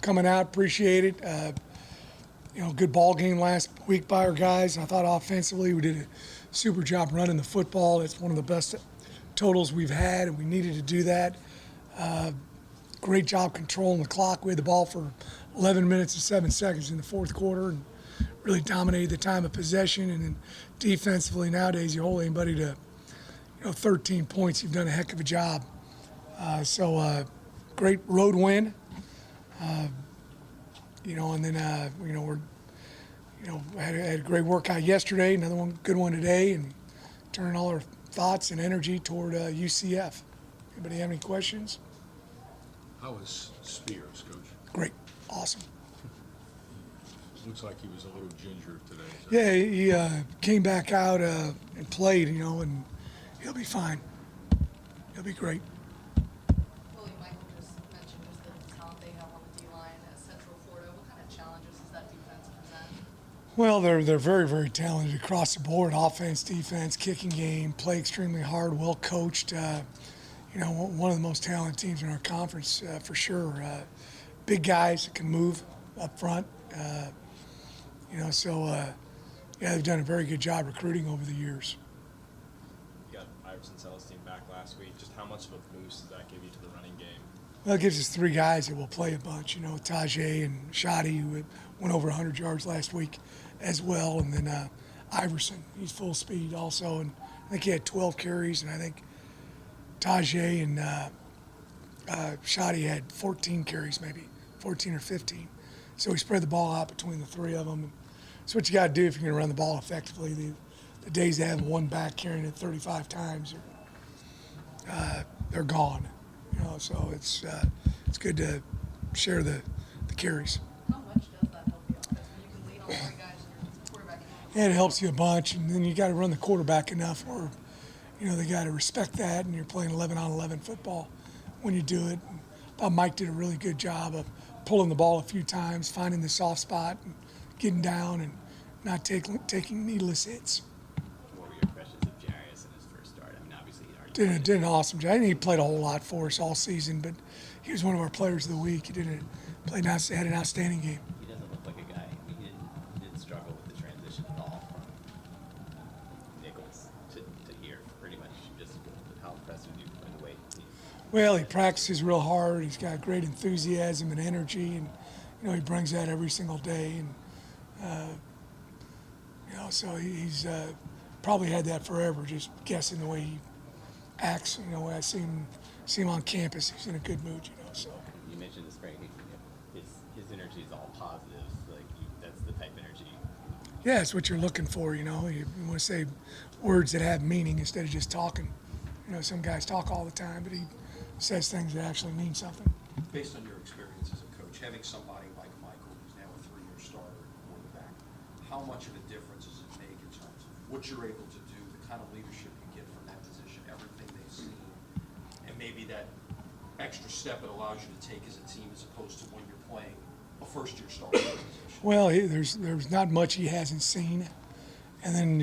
coming out. Appreciate it. Good ball game last week by our guys. I thought offensively we did a super job running the football. It's one of the best totals we've had, and we needed to do that. Great job controlling the clock. We had the ball for 11 minutes and 7 seconds in the fourth quarter and really dominated the time of possession. And then defensively, nowadays you hold anybody to 13 points. You've done a heck of a job. Great road win. And then had a great workout yesterday. Another good one today, and turning all our thoughts and energy toward UCF. Anybody have any questions? How was Spears, Coach? Great, awesome. Looks like he was a little ginger today. Yeah, he came back out and played, and he'll be fine. He'll be great. Willie, Michael just mentioned the talent they have on the D-line at Central Florida. What kind of challenges does that defense present? Well, they're very, very talented across the board. Offense, defense, kicking game, play extremely hard, well coached. One of the most talented teams in our conference for sure. Big guys that can move up front. They've done a very good job recruiting over the years. You got Iverson Celestine back last week. Just how much of a boost does that give you to the running game? Well, it gives us three guys that will play a bunch. Tajay and Shadi, who went over 100 yards last week as well. And then Iverson, he's full speed also. And I think he had 12 carries, and I think Tajay and Shadi had 14 carries, maybe 14 or 15. So we spread the ball out between the three of them. That's what you got to do if you're going to run the ball effectively. The days they have one back carrying it 35 times, they're gone. So it's good to share the carries. How much does that help the offense when you can lean on three guys and your quarterback? And it helps you a bunch, and then you got to run the quarterback enough where they got to respect that, and you're playing 11-on-11 football when you do it. And I thought Mike did a really good job of pulling the ball a few times, finding the soft spot, and getting down and not taking needless hits. What were your impressions of Jarius in his first start? I mean, obviously he already Did an awesome job. I think he played a whole lot for us all season, but he was one of our players of the week. He had an outstanding game. He doesn't look like a guy. I mean, he didn't struggle with the transition at all from Nichols to here. Pretty much just how impressive you in the way. Well, he practices real hard. He's got great enthusiasm and energy, and he brings that every single day. And so he's probably had that forever. Just guessing the way he acts. When I see him on campus, he's in a good mood. So You mentioned the spring. His energy is all positive. That's the type of energy. yeah, it's what you're looking for. You want to say words that have meaning instead of just talking. Some guys talk all the time, but he says things that actually mean something. Based on your experience as a coach, having somebody like Michael, who's now a 3-year starter at quarterback, how much of a difference does it make in terms of what you're able to do, the kind of leadership you get from that position, everything they've seen, and maybe that extra step it allows you to take as a team as opposed to when you're playing a first-year starter position? Well, there's not much he hasn't seen, and then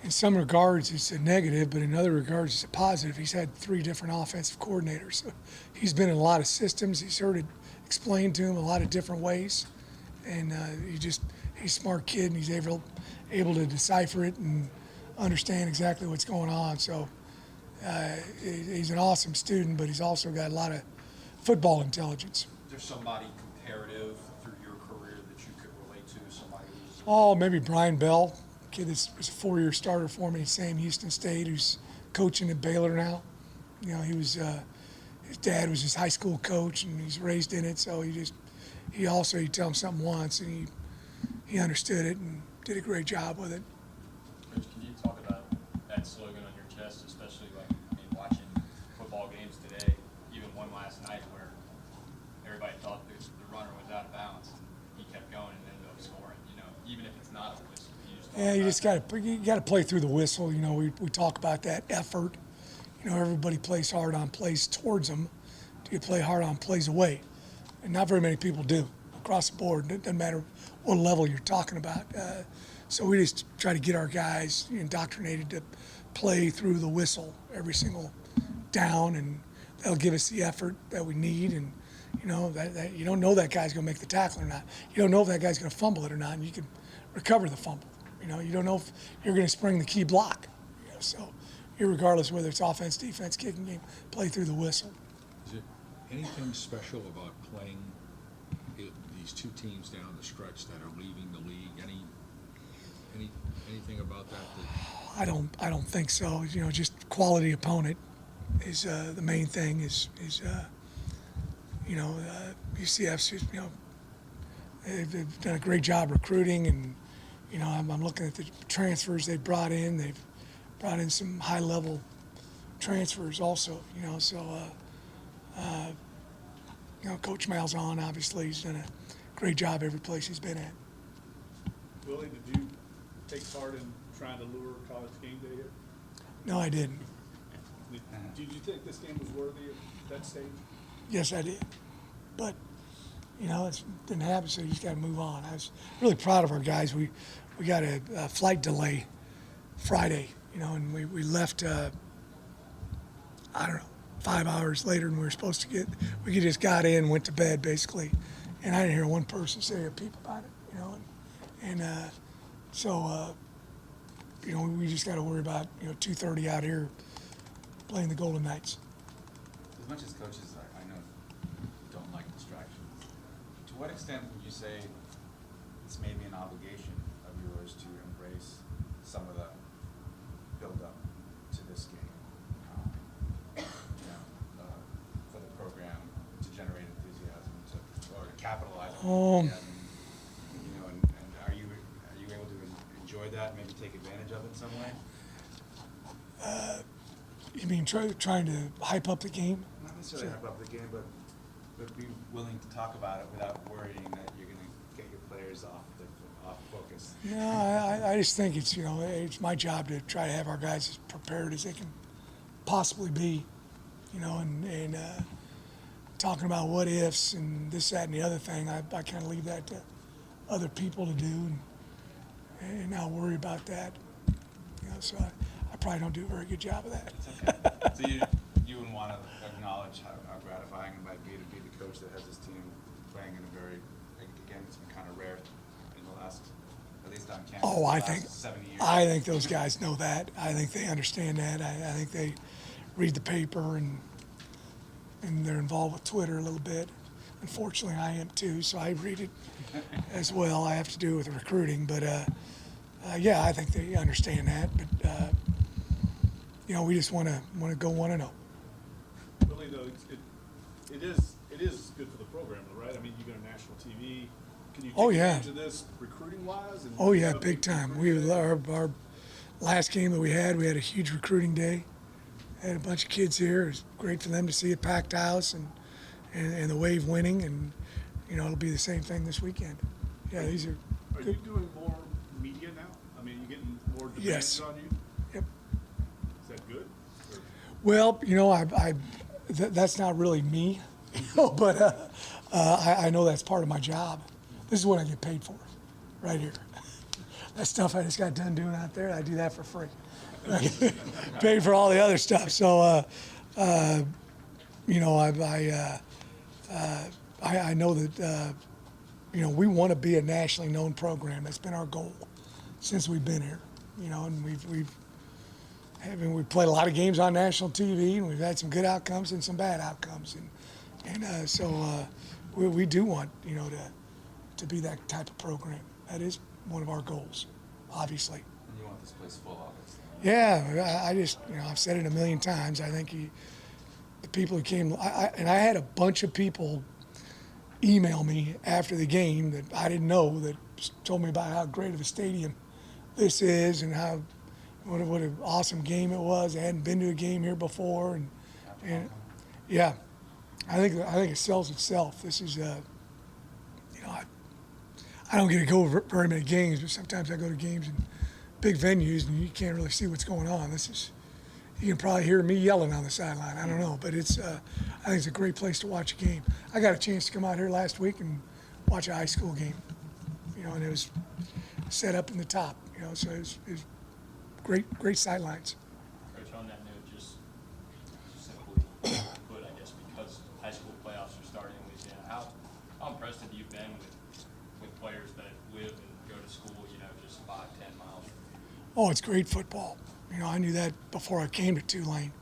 in some regards it's a negative, but in other regards it's a positive. He's had 3 different offensive coordinators. So he's been in a lot of systems. He's heard it explained to him a lot of different ways, and he's a smart kid, and he's able to decipher it and understand exactly what's going on. So he's an awesome student, but he's also got a lot of football intelligence. Is there somebody comparative through your career that you could relate to, somebody who's Maybe Brian Bell, kid that was a 4-year starter for me, Sam Houston State, who's coaching at Baylor now. He was his dad was his high school coach, and he's raised in it. So you tell him something once, and he understood it and did a great job with it. Coach, can you talk about that slogan on your chest, especially in watching football games today, even one last night where everybody thought the runner was out of bounds, and he kept going and ended up scoring. Even if it's not a whistle, You got to play through the whistle. We talk about that effort. Everybody plays hard on plays towards them. Do you play hard on plays away? And not very many people do across the board. It doesn't matter what level you're talking about. So we just try to get our guys indoctrinated to play through the whistle every single down, and that'll give us the effort that we need. And You know, that you don't know that guy's going to make the tackle or not. You don't know if that guy's going to fumble it or not, and you can recover the fumble. You know, you don't know if you're going to spring the key block. You know, so irregardless whether it's offense, defense, kicking game, play through the whistle. Is it anything special about playing these two teams down the stretch that are leaving the league? Anything about that? I don't think so. You know, just quality opponent is the main thing. You know, UCF's, you know, they've done a great job recruiting, and you know, I'm looking at the transfers they brought in. They've brought in some high-level transfers also. You know, so you know, Coach Malzahn obviously he's done a great job every place he's been at. Willie, did you take part in trying to lure College game day here? No, I didn't. Did you think this game was worthy of that stage? Yes, I did. But, you know, it didn't happen, so you just got to move on. I was really proud of our guys. We got a flight delay Friday, you know, and we left, I don't know, 5 hours later than we were supposed to get. We just got in, went to bed, basically. And I didn't hear one person say a peep about it, you know. So, you know, we just got to worry about, you know, 2:30 out here playing the Golden Knights. As much as coaches, I know, don't like distractions, to what extent would you say it's maybe an obligation of yours to embrace some of the build-up to this game, for the program to generate enthusiasm, or to capitalize on enthusiasm? You know, and are you able to enjoy that, maybe take advantage of it in some way? You mean trying to hype up the game? Not necessarily hype up the game, but be willing to talk about it without worrying that you're going to get your players off focus. No, I just think it's, you know, it's my job to try to have our guys as prepared as they can possibly be, you know, and talking about what ifs and this, that, and the other thing, I kind of leave that to other people to do and not worry about that. You know, so I probably don't do a very good job of that. It's okay. So you would want to acknowledge how gratifying it might be to be the coach that has this team playing in a very, again, it's been kind of rare in the last, at least on campus, Oh, the last 70 years. I think those guys know that. I think they understand that. I think they read the paper and they're involved with Twitter a little bit. Unfortunately, I am too, so I read it as well. I have to do with recruiting, but yeah, I think they understand that. But you know, we just want to go 1-0. Really, though, it is good for the program, though, right? I mean, you go to national TV. Can you take Oh, yeah. advantage of this recruiting-wise? Oh yeah, big time. Our last game that we had a huge recruiting day. Had a bunch of kids here. It was great for them to see a packed house and the Wave winning, and you know it'll be the same thing this weekend. Yeah, these are. Are you doing more media now? I mean, you getting more demands Yes. on you? Yep. Is that good? Or- Well, you know, that's not really me, but I know that's part of my job. This is what I get paid for, right here. That stuff I just got done doing out there, I do that for free. Paid for all the other stuff. So, you know, I know that, you know, we want to be a nationally known program. That's been our goal since we've been here. You know, and we've played a lot of games on national TV, and we've had some good outcomes and some bad outcomes, and so we do want, you know, to be that type of program. That is one of our goals, obviously. And you want this place full, obviously. Yeah, I just, you know, I've said it a million times. I think the people who came, and I had a bunch of people email me after the game that I didn't know that told me about how great of a stadium this is and how what an awesome game it was. I hadn't been to a game here before, and yeah, I think it sells itself. This is, you know, I don't get to go very many games, but sometimes I go to games in big venues and you can't really see what's going on. You can probably hear me yelling on the sideline. I don't know, but I think it's a great place to watch a game. I got a chance to come out here last week and watch a high school game, you know, and it was set up in the top, you know, so it was great sidelines. Coach, on that note, just simply put, I guess, because high school playoffs are starting in Louisiana, How impressed have you been with players that live and go to school, just 5, 10 miles? Oh, it's great football. I knew that before I came to Tulane.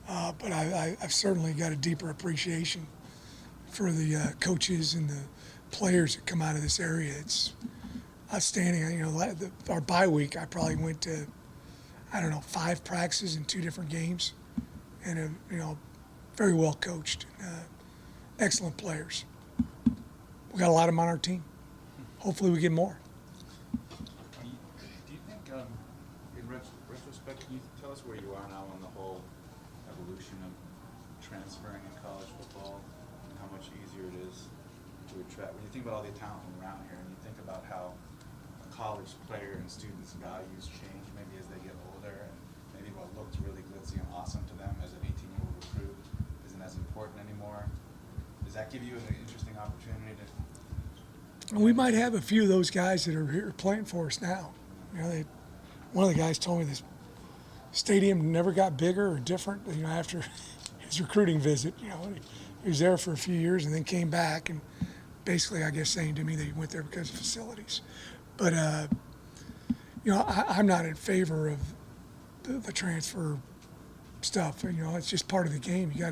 But I've certainly got a deeper appreciation for the coaches and the players that come out of this area. It's outstanding. Our bye week, I probably went to, 5 practices and 2 different games, and very well coached, excellent players. We got a lot of them on our team. Hopefully, we get more. Do you think, in retrospect, can you tell us where you are now on the whole evolution of transferring in college football and how much easier it is to attract? When you think about all the talent from around here and you think about how a college player and students' values change maybe as they get older, and maybe what looked really glitzy and awesome to them as an 18-year-old recruit isn't as important anymore, does that give you an interesting opportunity to? We might have a few of those guys that are here playing for us now. One of the guys told me this stadium never got bigger or different. After his recruiting visit, he was there for a few years and then came back, and basically, I guess, saying to me that he went there because of facilities. But I'm not in favor of the transfer stuff. It's just part of the game. You got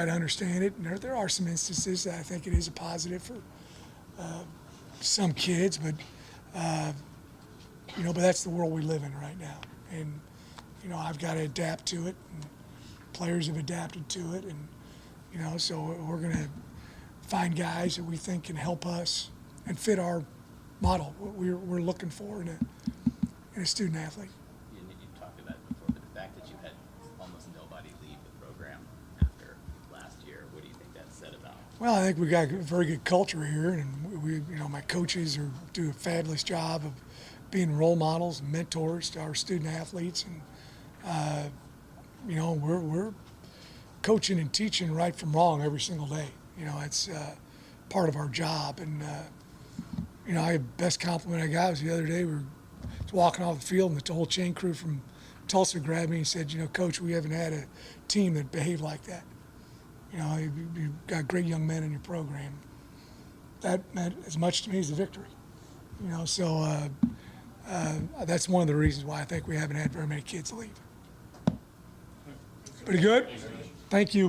to understand it. And there are some instances that I think it is a positive for some kids, but but that's the world we live in right now, and I've got to adapt to it, and players have adapted to it, and so we're going to find guys that we think can help us and fit our model, what we're looking for in a student athlete. You talked about it before, but the fact that you had almost nobody leave the program after last year, what do you think that said about? Well, I think we got a very good culture here, and my coaches do a fabulous job of being role models and mentors to our student athletes, and we're coaching and teaching right from wrong every single day. It's part of our job, and the best compliment I got was the other day. We were walking off the field, and the whole chain crew from Tulsa grabbed me and said, "Coach, we haven't had a team that behaved like that. You've got great young men in your program." That meant as much to me as a victory. So that's one of the reasons why I think we haven't had very many kids leave. Pretty good? Thank you.